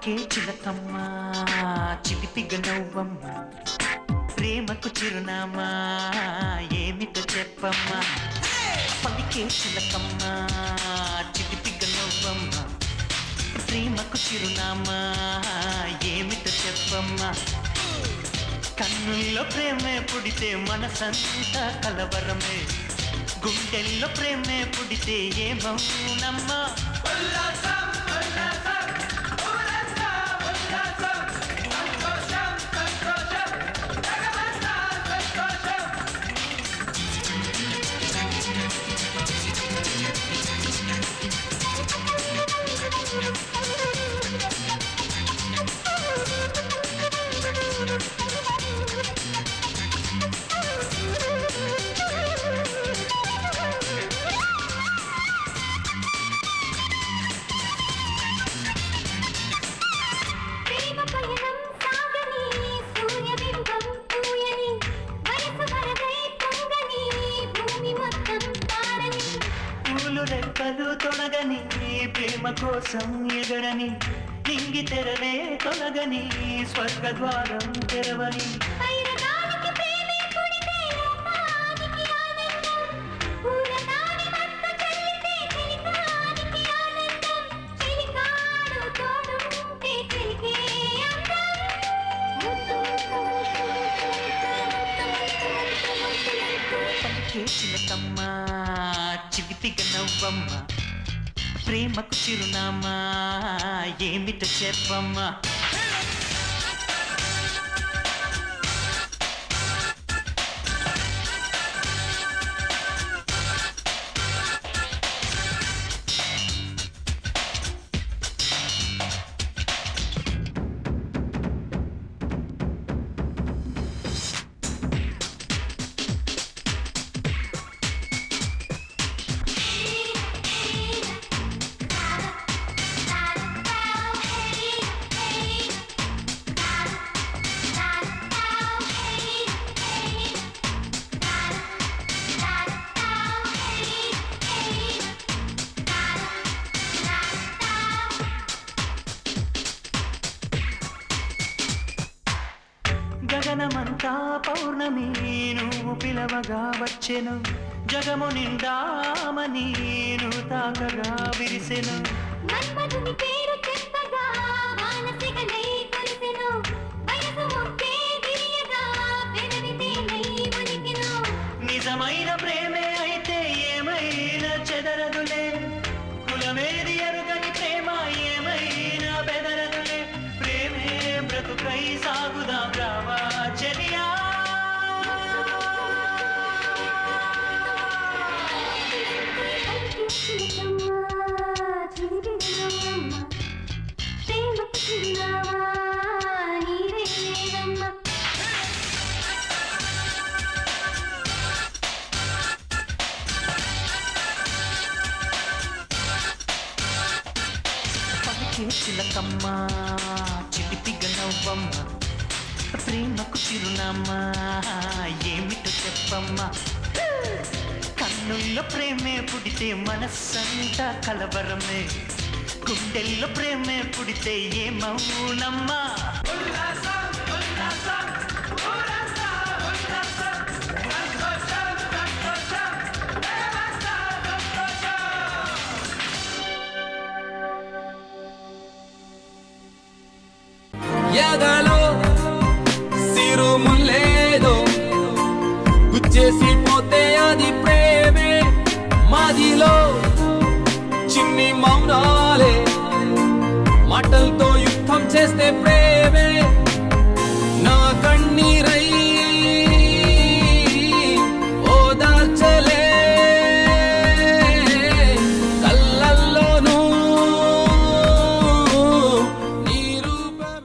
పలికే చిలకమ్మ చిలిపిగ నవ్వమ్మ ప్రేమకు చిరునామా ఏమిటో చెప్పమ్మా. పలికే చిలకమ్మ చిలిపిగ నవ్వమ్మ ప్రేమకు చిరునామా ఏమిటో చెప్పమ్మా. కన్నుల్లో ప్రేమే పుడితే మనసంతా కలవరమే, గుండెల్లో ప్రేమే పుడితే ఏమవునమ్మా. రెక్కలు తొలగని ప్రేమ కోసం ఎగరని, నింగి తెరలే తొలగని స్వర్గద్వారం తెరవని. చిలకమ్మ చిలిపిగ నవ్వమ్మ ప్రేమకు చిరునామా ఏమిటో చెప్పమ్మా. గగనమంతా పౌర్ణమి నువ్వు పిలవగా వచ్చెను, జగము నిండామని నువ్వు తాకగా విరిసెను. నిజమైన ప్రేమే అయితే ఏమైనా చెదరదులే, కులమేది ఎరుగని ప్రేమ ఏమైనా బెదరదులే. ప్రేమే బ్రతుకై సాగుదాం రావా చెలియా. చిలకమ్మ చిలిపిగ నవ్వమ్మ ప్రేమకు చిరునామా ఏమిటో చెప్పమ్మా. కన్నుల్లో ప్రేమే పుడితే మనస్సంతా కలవరమే, గుండెల్లో ప్రేమే పుడితే ఏమవునమ్మా. ఎదలో సిరుములేదో గుచ్చేసి పోతే అది ప్రేమే, మాదిలో చిన్ని మౌనాలే మాటలతో యుద్ధం చేస్తే